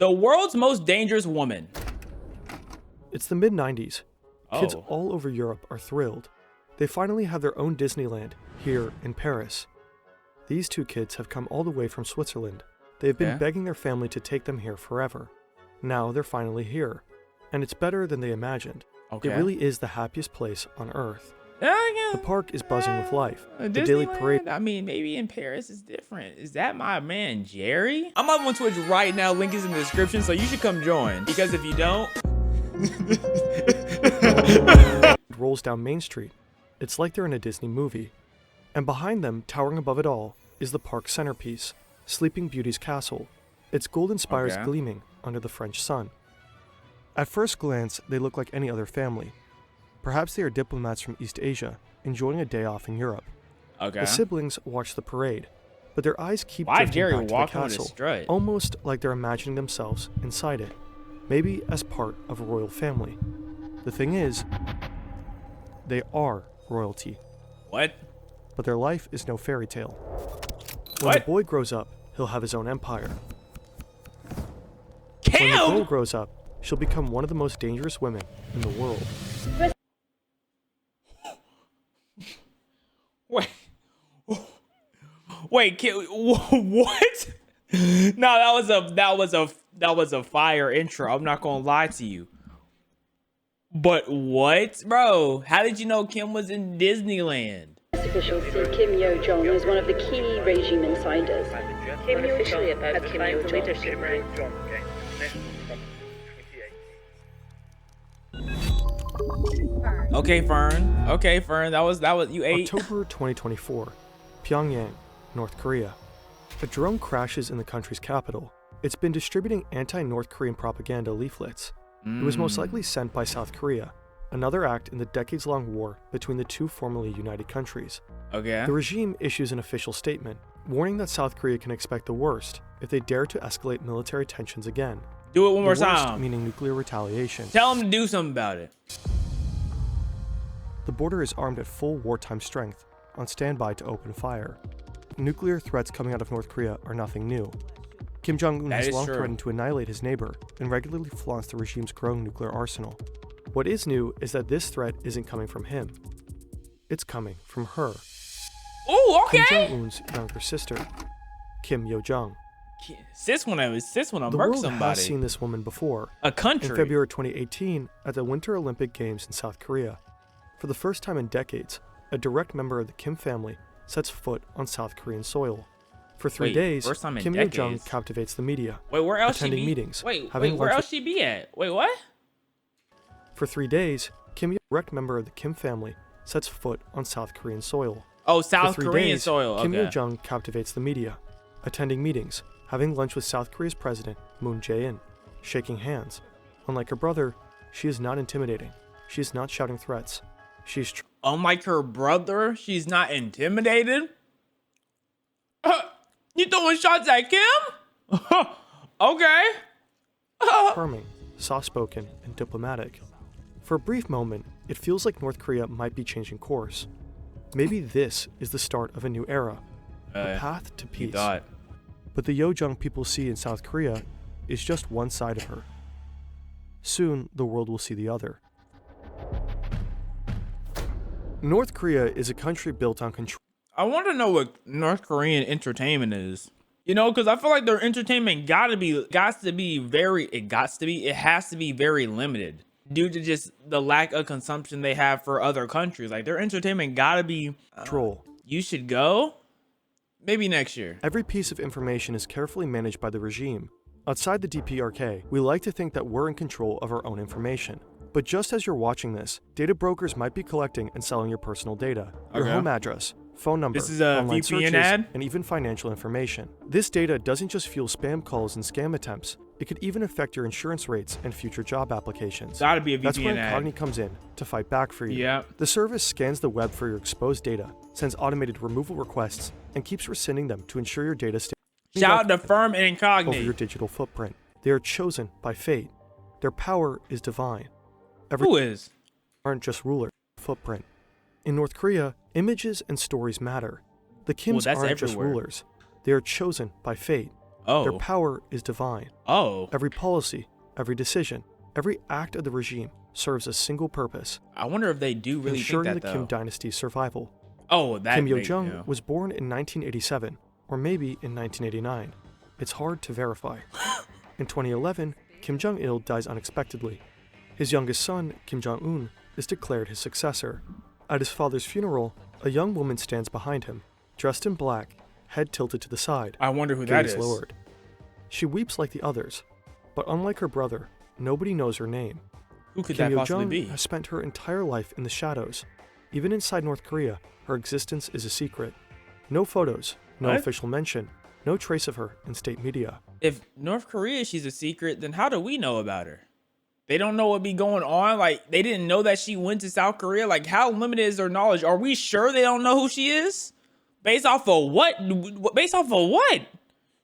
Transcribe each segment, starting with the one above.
The world's most dangerous woman. It's the mid-90s. Kids Oh. all over Europe are thrilled. They finally have their own Disneyland here in Paris. These two kids have come all the way from Switzerland. They've been begging their family to take them here forever. Now they're finally here, and it's better than they imagined. It really is the happiest place on Earth. The park is buzzing with life. The daily parade. I mean, maybe in Paris is different. Is that my man Jerry? I'm up on Twitch right now. Link is in the description, so you should come join. Because if you don't, rolls down Main Street. It's like they're in a Disney movie. And behind them, towering above it all, is the park's centerpiece, Sleeping Beauty's castle. Its golden spires gleaming under the French sun. At first glance, they look like any other family. Perhaps they are diplomats from East Asia, enjoying a day off in Europe. The siblings watch the parade, but their eyes keep drifting back to the castle, almost like they're imagining themselves inside it, maybe as part of a royal family. The thing is, they are royalty. What? But their life is no fairy tale. When the boy grows up, he'll have his own empire. When the girl grows up, she'll become one of the most dangerous women in the world. Wait, what? No, that was a fire intro. I'm not gonna lie to you. But what, bro? How did you know Kim was in Disneyland? Officials see Kim Yo-jong as one of the key regime insiders. Kim Yo-jong about Kim Yo-jong. Okay, Fern. Okay, Fern. That was you ate. October 2024, Pyongyang, North Korea. A drone crashes in the country's capital. It's been distributing anti-North Korean propaganda leaflets. It was most likely sent by South Korea, another act in the decades-long war between the two formerly united countries. The regime issues an official statement, warning that South Korea can expect the worst if they dare to escalate military tensions again. Do it one more the worst, time. Meaning nuclear retaliation. Tell them to do something about it. The border is armed at full wartime strength, on standby to open fire. Nuclear threats coming out of North Korea are nothing new. Kim Jong-un has long threatened to annihilate his neighbor and regularly flaunts the regime's growing nuclear arsenal. What is new is that this threat isn't coming from him. It's coming from her. Oh, okay. Kim Jong-un's younger sister, Kim Yo-jong. Sis wanna murk somebody. The world has seen this woman before. A country. In February 2018, at the Winter Olympic Games in South Korea. For the first time in decades, a direct member of the Kim family sets foot on South Korean soil. For 3 days, Kim Yo-jong captivates the media, where else attending she be? meetings. Where else she be at? Wait, what? For 3 days, Kim, a direct member of the Kim family, sets foot on South Korean soil. Oh, South For 3 Korean days, soil. Kim Yo-jong captivates the media, attending meetings, having lunch with South Korea's president, Moon Jae-in, shaking hands. Unlike her brother, she is not intimidating. She is not shouting threats. She's unlike her brother, she's not intimidated. You throwing shots at Kim? Okay. Charming, soft-spoken, and diplomatic. For a brief moment, it feels like North Korea might be changing course. Maybe this is the start of a new era, a path to peace. But the Yo-jong people see in South Korea is just one side of her. Soon, the world will see the other. North Korea is a country built on control. I want to know what North Korean entertainment is. You know, because I feel like their entertainment it has to be very limited due to just the lack of consumption they have for other countries. Like their entertainment gotta be control. You should go maybe next year. Every piece of information is carefully managed by the regime. Outside the DPRK, we like to think that we're in control of our own information. But just as you're watching this, data brokers might be collecting and selling your personal data, your home address, phone number, online searches, and even financial information. This data doesn't just fuel spam calls and scam attempts. It could even affect your insurance rates and future job applications. Gotta be a VPN That's where ad. Incogni comes in to fight back for you. Yeah. The service scans the web for your exposed data, sends automated removal requests, and keeps rescinding them to ensure your data stays Shout out to Firm and Incogni. over your digital footprint. They are chosen by fate. Their power is divine. Who is? Aren't just rulers, footprint. In North Korea, images and stories matter. The Kims aren't just rulers. They are chosen by fate. Their Oh. power is divine. Oh. Every policy, every decision, every act of the regime serves a single purpose: I wonder if they do really ensuring think the that, Kim though. dynasty's survival. Oh, that Kim makes, Yo-jong yeah. was born in 1987, or maybe in 1989. It's hard to verify. In 2011, Kim Jong-il dies unexpectedly. His youngest son, Kim Jong-un, is declared his successor. At his father's funeral, a young woman stands behind him, dressed in black, head tilted to the side, I wonder who that gaze is. lowered. She weeps like the others, but unlike her brother, nobody knows her name. Who could Kim that possibly Yo-jong be? has spent her entire life in the shadows. Even inside North Korea, her existence is a secret. No photos, no What? official mention, no trace of her in state media. If North Korea, she's a secret, then how do we know about her? They don't know what be going on. Like, they didn't know that she went to South Korea. Like, how limited is their knowledge? Are we sure they don't know who she is? Based off of what? Based off of what?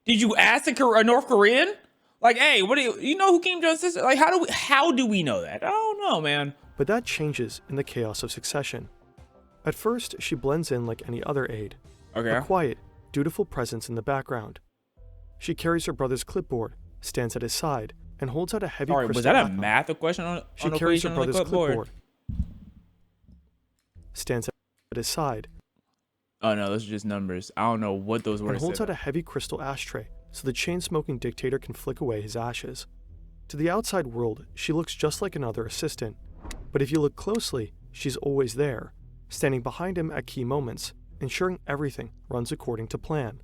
Did you ask a North Korean? Like, hey, what do you know who Kim Jong-un's sister? Like, how do we know that? I don't know, man. But that changes in the chaos of succession. At first, she blends in like any other aide, Okay. a quiet, dutiful presence in the background. She carries her brother's clipboard, stands at his side, and holds out a heavy Sorry, crystal was that a icon. math question on She the carries her equation on the brother's clipboard? clipboard, stands at his side, Oh no, those are just numbers. I don't know what those and words holds out said. a heavy crystal ashtray so the chain-smoking dictator can flick away his ashes. To the outside world, she looks just like another assistant. But if you look closely, she's always there, standing behind him at key moments, ensuring everything runs according to plan.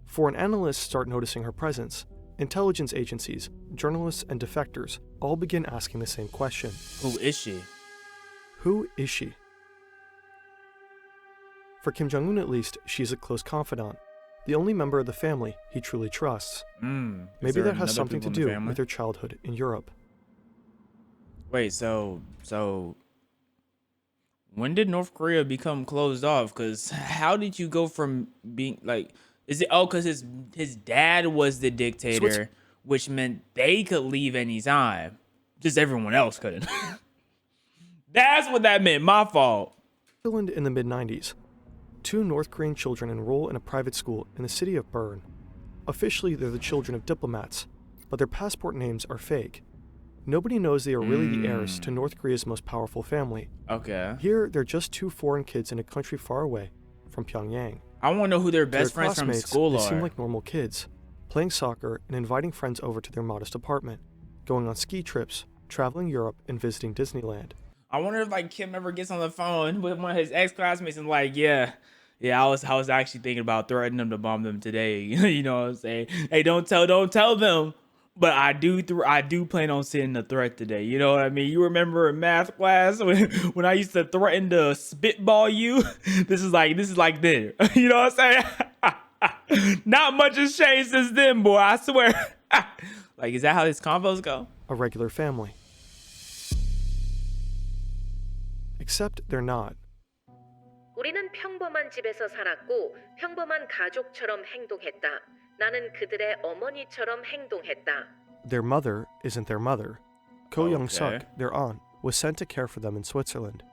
Foreign analysts start noticing her presence. Intelligence agencies, journalists, and defectors all begin asking the same question. Who is she? Who is she? For Kim Jong-un at least, she's a close confidant, the only member of the family he truly trusts. Is Maybe there that has another something to people in the do family? with her childhood in Europe. Wait, so when did North Korea become closed off? Because how did you go from being like, is it, because his dad was the dictator, which meant they could leave anytime, just everyone else couldn't. That's what that meant. My fault. Switzerland in the mid-90s. 2 North Korean children enroll in a private school in the city of Bern. Officially, they're the children of diplomats, but their passport names are fake. Nobody knows they are really the heirs to North Korea's most powerful family. Okay. Here, they're just 2 foreign kids in a country far away from Pyongyang. I want to know who their To best their friends from classmates, school they are. seem like normal kids, playing soccer and inviting friends over to their modest apartment, going on ski trips, traveling Europe, and visiting Disneyland. I wonder if like Kim ever gets on the phone with one of his ex-classmates and like, yeah, I was actually thinking about threatening them to bomb them today. You know what I'm saying? Hey, don't tell them. But I do plan on sending a threat today. You know what I mean? You remember in math class when I used to threaten to spitball you? This is like then. You know what I'm saying? Not much has changed since then, boy. I swear. Like, is that how these convos go? A regular family. Except they're not. 우리는 평범한 집에서 살았고 평범한 가족처럼 행동했다. 나는 그들의 어머니처럼 행동했다. Their mother isn't their mother. Ko Young-suk, Okay. their aunt, was sent to care for them in Switzerland.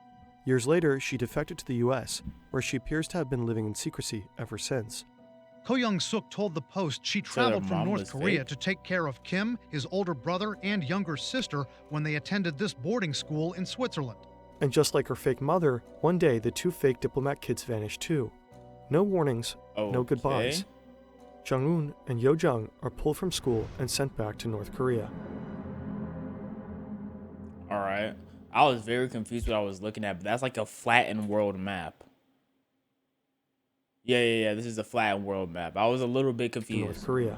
Years later, she defected to the US, where she appears to have been living in secrecy ever since. Ko Young-suk told the Post she their traveled from mom North was Korea fake? to take care of Kim, his older brother, and younger sister when they attended this boarding school in Switzerland. And just like her fake mother, one day the 2 fake diplomat kids vanished too. No warnings, no goodbyes. Okay. Jong-un and Yo-jung are pulled from school and sent back to North Korea. All right. I was very confused what I was looking at, but that's like a flattened world map. Yeah. This is a flattened world map. I was a little bit To North confused. Korea.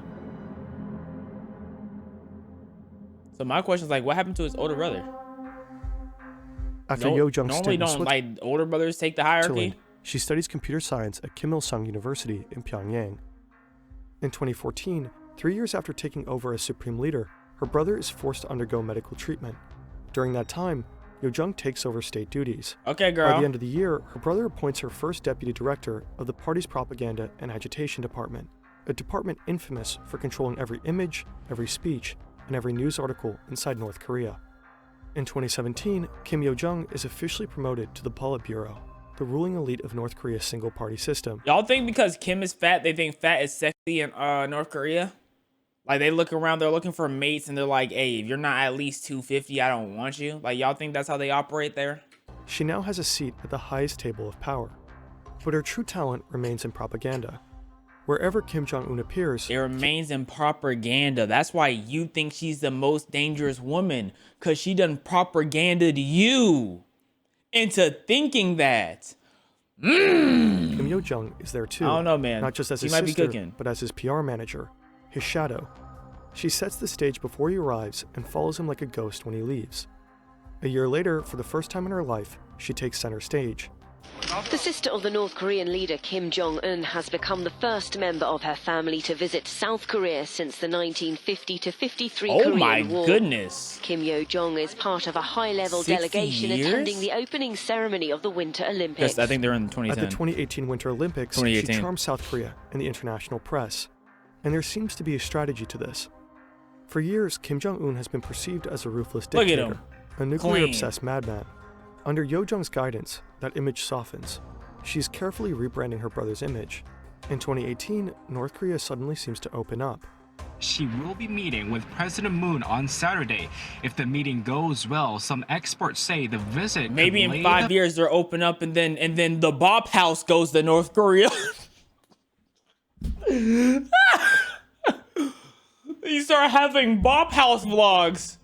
So my question is like, what happened to his older brother? After Yo-jung's Normally stint in don't like older brothers take the hierarchy. Switzerland, she studies computer science at Kim Il-sung University in Pyongyang. In 2014, 3 years after taking over as supreme leader, her brother is forced to undergo medical treatment. During that time, Yo-jung takes over state duties. Okay, By girl. the end of the year, her brother appoints her first deputy director of the party's propaganda and agitation department, a department infamous for controlling every image, every speech, and every news article inside North Korea. In 2017, Kim Yo-jung is officially promoted to the Politburo, the ruling elite of North Korea's single-party system. Y'all think because Kim is fat, they think fat is sexy in North Korea? Like they look around, they're looking for mates, and they're like, "Hey, if you're not at least 250, I don't want you." Like y'all think that's how they operate there? She now has a seat at the highest table of power, but her true talent remains in propaganda. Wherever Kim Jong-un appears, It remains in propaganda. That's why you think she's the most dangerous woman, because she done propagandaed you into thinking that. Kim Yo-jung is there too. I don't know, man. Not just as She his might be sister, cooking. but as his PR manager, his shadow. She sets the stage before he arrives and follows him like a ghost when he leaves. A year later, for the first time in her life, she takes center stage. The sister of the North Korean leader Kim Jong-un has become the first member of her family to visit South Korea since the 1950 to 53 Oh Korean my War. goodness. Kim Yo-jong is part of a high-level 60 delegation years? attending the opening ceremony of the Winter Olympics. Yes, I think they're in At 2010. the 2018 Winter Olympics, she 2018. charms South Korea and the international press. And there seems to be a strategy to this. For years, Kim Jong-un has been perceived as a ruthless Look at dictator, him. a nuclear-obsessed madman. Under Yo-jung's guidance, that image softens. She's carefully rebranding her brother's image. In 2018, North Korea suddenly seems to open up. She will be meeting with President Moon on Saturday. If the meeting goes well, some experts say the visit Maybe could in lay 5 the years they're open up, and then the Bop House goes to North Korea. You start having Bop House vlogs.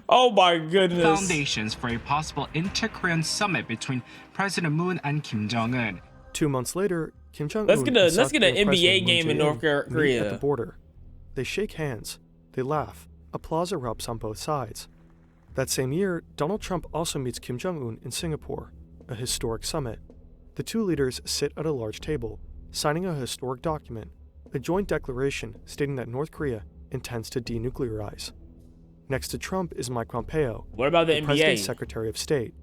Oh my goodness. foundations for a possible inter-Korean summit between President Moon and Kim Jong-un. 2 months later, Kim Jong-un Let's get and South an Korean NBA President Moon game in Jae-in North meet Korea. at the border. They shake hands, they laugh, applause erupts on both sides. That same year, Donald Trump also meets Kim Jong-un in Singapore, a historic summit. The two leaders sit at a large table, signing a historic document, a joint declaration stating that North Korea intends to denuclearize. Next to Trump is Mike Pompeo, What about the President's NBA? Secretary of State.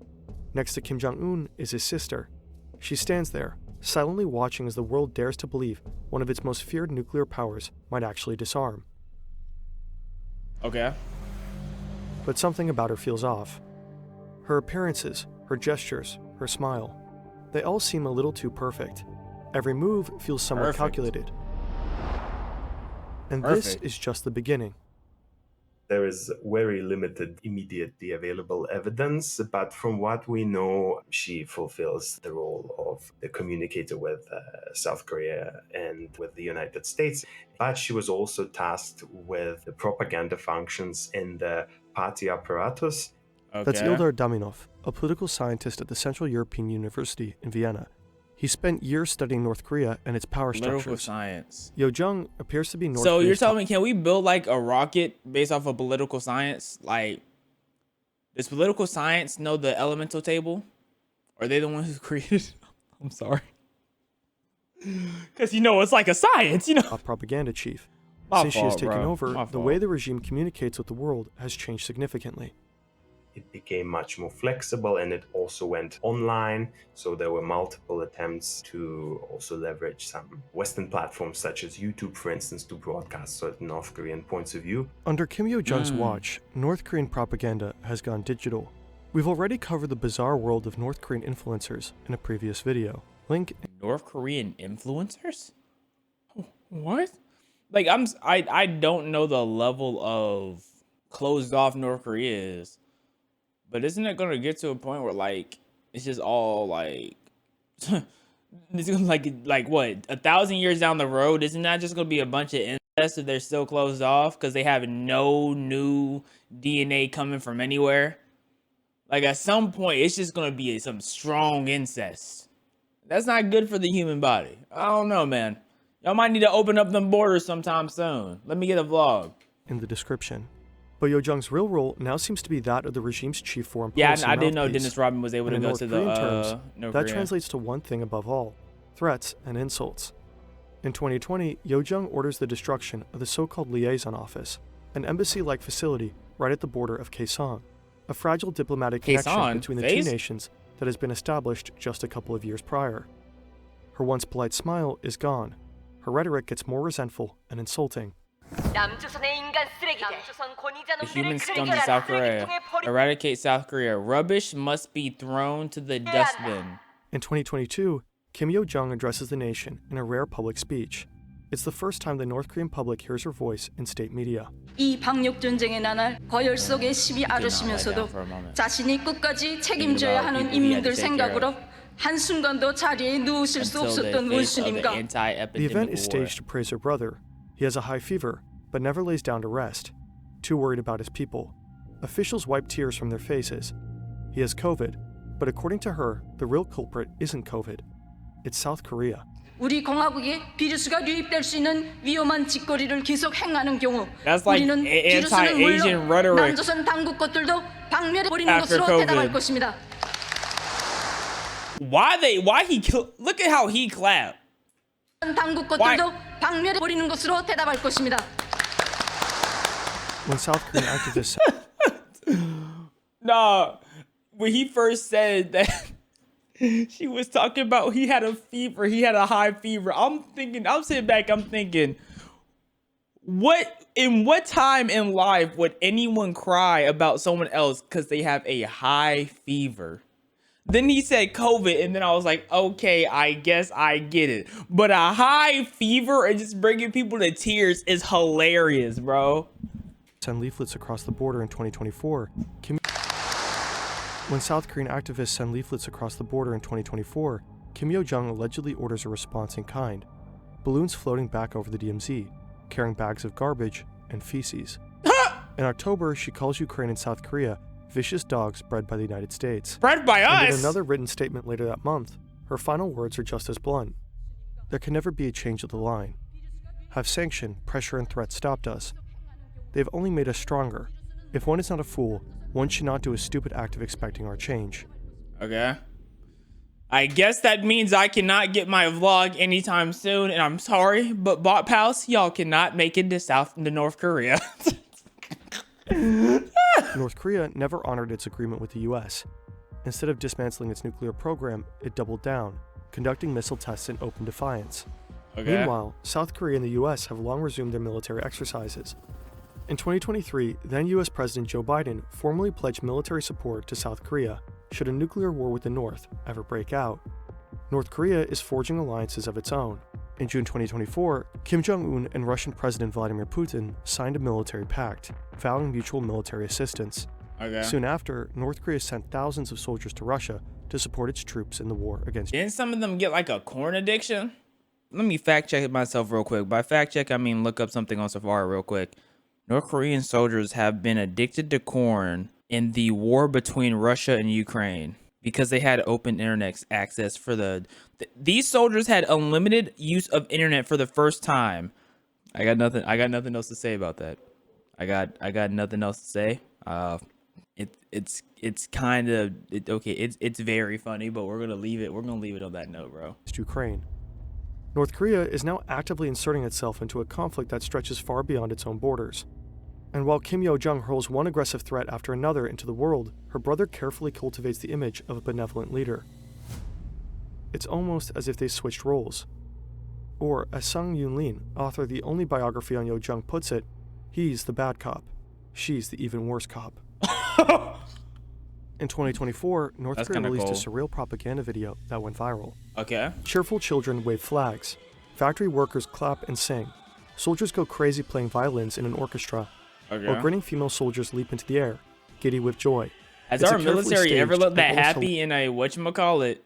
Next to Kim Jong-un is his sister. She stands there, silently watching as the world dares to believe one of its most feared nuclear powers might actually disarm. Okay. But something about her feels off. Her appearances, her gestures, her smile, they all seem a little too perfect. Every move feels somewhat Perfect. calculated. And this Perfect. is just the beginning. There is very limited immediately available evidence, but from what we know, she fulfills the role of the communicator with South Korea and with the United States. But she was also tasked with the propaganda functions in the party apparatus. Okay. That's Ildar Daminov, a political scientist at the Central European University in Vienna. He spent years studying North Korea and its power Political structures. science. Yo-jung appears to be North So you're Korea's telling me, can we build like a rocket based off of political science? Like, does political science know the elemental table? Are they the ones who created? I'm sorry. Because it's like a science, top propaganda chief. My Since she has fault, taken bro. over, My the fault. way the regime communicates with the world has changed significantly. It became much more flexible and it also went online. So there were multiple attempts to also leverage some Western platforms such as YouTube, for instance, to broadcast certain North Korean points of view. Under Kim Yo-jung's watch, North Korean propaganda has gone digital. We've already covered the bizarre world of North Korean influencers in a previous video. Link North Korean influencers? What? Like I don't know the level of closed off North Korea is, but isn't it gonna get to a point where like it's just all like it's gonna like what 1,000 years down the road? Isn't that just gonna be a bunch of incest if they're still closed off because they have no new DNA coming from anywhere? Like at some point, it's just gonna be some strong incest. That's not good for the human body. I don't know, man. Y'all might need to open up them borders sometime soon. Let me get a vlog. in the description. But Yo-jung's real role now seems to be that of the regime's chief foreign Yeah, policy I didn't know mouthpiece. Dennis Rodman was able And to in go North to Korean the terms, North that Korea. translates to one thing above all: threats and insults. In 2020, Yo-jung orders the destruction of the so-called liaison office, an embassy-like facility right at the border of Kaesong, a fragile diplomatic connection Kaesong? between the Phase? two nations that has been established just a couple of years prior. Her once polite smile is gone. Her rhetoric gets more resentful and insulting. The human scum in South Korea. Eradicate South Korea. Rubbish must be thrown to the dustbin. In 2022, Kim Yo-jung addresses the nation in a rare public speech. It's the first time the North Korean public hears her voice in state media. 이 방역 전쟁의 나날 거열 속에 시비 아르시면서도 자신이 끝까지 책임져야 하는 인민들 생각으로 한순간도 자리에 누우실 수 없었던 원수님과 The event is staged to praise her brother. He has a high fever, but never lays down to rest. Too worried about his people. Officials wipe tears from their faces. He has COVID, but according to her, the real culprit isn't COVID. It's South Korea. 우리 공화국에 비루스가 유입될 수 있는 위험한 짓거리를 계속 행하는 경우 That's like 우리는 비루스는 anti-Asian 물론 rhetoric 남조선 당국 것들도 박멸해 버리는 after 것으로 대답할 COVID. 것입니다. Look at how he clapped. 당국 것들도 박멸해 버리는 것으로 대답할 것입니다. When South Korean activists Nah, when he first said that she was talking about he had a fever, he had a high fever. I'm sitting back, I'm thinking, in what time in life would anyone cry about someone else because they have a high fever? Then he said COVID, and then I was like, okay, I guess I get it. But a high fever and just bringing people to tears is hilarious, bro. send leaflets across the border in 2024, When South Korean activists send leaflets across the border in 2024, Kim Yo-jong allegedly orders a response in kind. Balloons floating back over the DMZ, carrying bags of garbage and feces. In October, she calls Ukraine and South Korea vicious dogs bred by the United States. Bred by us? And in another written statement later that month, her final words are just as blunt. There can never be a change of the line. Have sanction, pressure, and threats stopped us? They've only made us stronger. If one is not a fool, one should not do a stupid act of expecting our change. Okay. I guess that means I cannot get my vlog anytime soon, and I'm sorry, but Bot Pals, y'all cannot make it to North Korea. North Korea never honored its agreement with the US. Instead of dismantling its nuclear program, it doubled down, conducting missile tests in open defiance. Okay. Meanwhile, South Korea and the US have long resumed their military exercises. In 2023, then US President Joe Biden formally pledged military support to South Korea should a nuclear war with the North ever break out. North Korea is forging alliances of its own. In June 2024, Kim Jong-un and Russian President Vladimir Putin signed a military pact, vowing mutual military assistance. Okay. Soon after, North Korea sent thousands of soldiers to Russia to support its troops in the war against. Didn't some of them get like a corn addiction? Let me fact check it myself real quick. By fact check, I mean look up something on Safari real quick. North Korean soldiers have been addicted to corn in the war between Russia and Ukraine because they had open internet access for these soldiers had unlimited use of internet for the first time. I got nothing else to say about that. I got nothing else to say. It's kind of okay. It's very funny, but we're gonna leave it on that note, bro. Ukraine. North Korea is now actively inserting itself into a conflict that stretches far beyond its own borders. And while Kim Yo-jong hurls one aggressive threat after another into the world, her brother carefully cultivates the image of a benevolent leader. It's almost as if they switched roles. Or, as Sung Yoon-lin, author of the only biography on Yo-jong, puts it, he's the bad cop. She's the even worse cop. In 2024, North Korea released a surreal propaganda video that went viral. Okay. Cheerful children wave flags. Factory workers clap and sing. Soldiers go crazy playing violins in an orchestra. Okay. While grinning female soldiers leap into the air, giddy with joy. Has our military ever looked that happy in a whatchamacallit?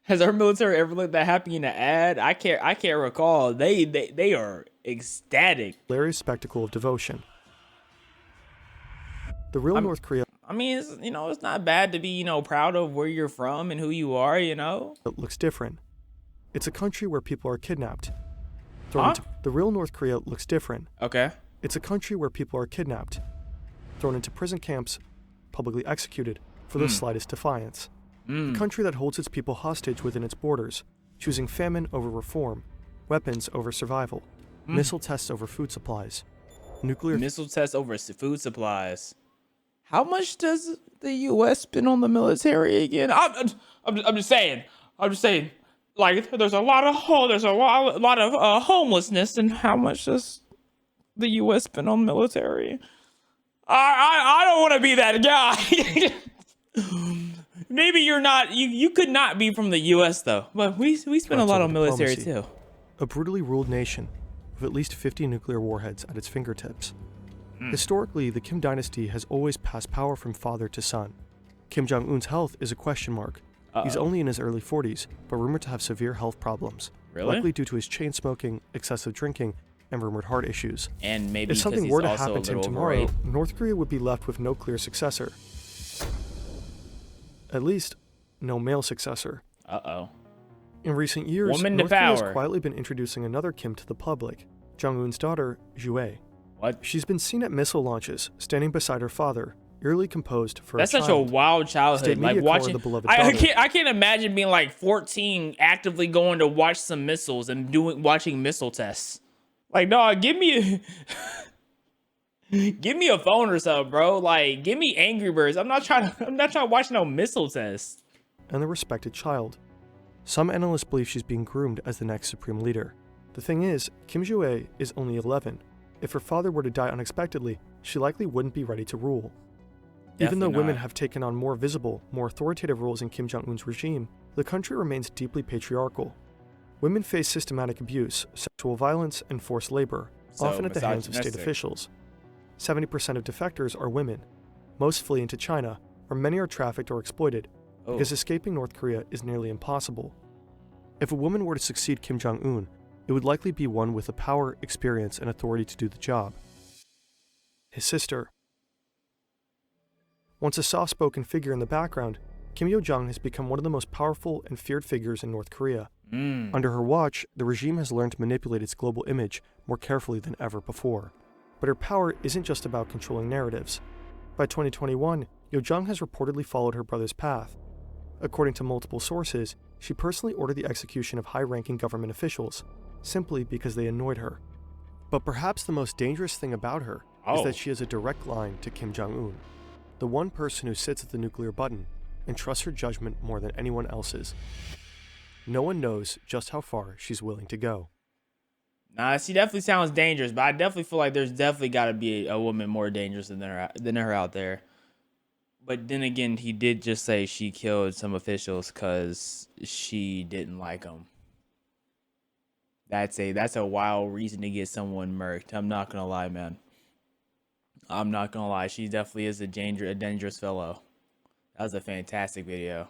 Has our military ever looked that happy in an ad? I can't recall. They are ecstatic. Hilarious spectacle of devotion. The real North Korea. I mean, it's not bad to be, proud of where you're from and who you are, It looks different. It's a country where people are kidnapped. The real North Korea looks different. Okay. It's a country where people are kidnapped, thrown into prison camps, publicly executed for the slightest defiance. A country that holds its people hostage within its borders, choosing famine over reform, weapons over survival, missile tests over food supplies, missile tests over food supplies. How much does the U.S. spend on the military again? I'm just saying. Like, there's a lot of homelessness, and how much does the U.S. spend on military? I don't want to be that guy. Maybe you're not. You could not be from the U.S. though. But we spend a lot on military too. a brutally ruled nation with at least 50 nuclear warheads at its fingertips. Historically, the Kim dynasty has always passed power from father to son. Kim Jong-un's health is a question mark. He's only in his early 40s, but rumored to have severe health problems, likely due to his chain smoking, excessive drinking, and rumored heart issues. And maybe if something he's were to also happen a to him little tomorrow, overweight. North Korea would be left with no clear successor. At least, no male successor. In recent years, Woman to North Korea has power. quietly been introducing another Kim to the public, Jong-un's daughter, Jue. What? She's been seen at missile launches, standing beside her father, eerily composed for That's a such child. a wild childhood. State Like media call her watching, the beloved I daughter. can't imagine being like 14, actively going to watch some missiles and watching missile tests. Like, no, give me a phone or something, bro. Like, give me Angry Birds. I'm not trying to watch no missile tests. And the respected child. Some analysts believe she's being groomed as the next supreme leader. The thing is, Kim Jue is only 11. If her father were to die unexpectedly, she likely wouldn't be ready to rule. Even though women have taken on more visible, more authoritative roles in Kim Jong-un's regime, the country remains deeply patriarchal. Women face systematic abuse, sexual violence, and forced labor, often at the hands of state officials. 70% of defectors are women. Most flee into China, where many are trafficked or exploited, because escaping North Korea is nearly impossible. If a woman were to succeed Kim Jong-un, it would likely be one with the power, experience, and authority to do the job. His sister. Once a soft-spoken figure in the background, Kim Yo-jong has become one of the most powerful and feared figures in North Korea. Under her watch, the regime has learned to manipulate its global image more carefully than ever before. But her power isn't just about controlling narratives. By 2021, Yo-jong has reportedly followed her brother's path. According to multiple sources, she personally ordered the execution of high-ranking government officials, simply because they annoyed her. But perhaps the most dangerous thing about her is that she has a direct line to Kim Jong-un, the one person who sits at the nuclear button and trusts her judgment more than anyone else's. No one knows just how far she's willing to go. Nah, she definitely sounds dangerous, but I definitely feel like there's definitely got to be a woman more dangerous than her out there. But then again, he did just say she killed some officials because she didn't like them. That's a wild reason to get someone murked. I'm not gonna lie, man. I'm not gonna lie. She definitely is a dangerous fellow. That was a fantastic video.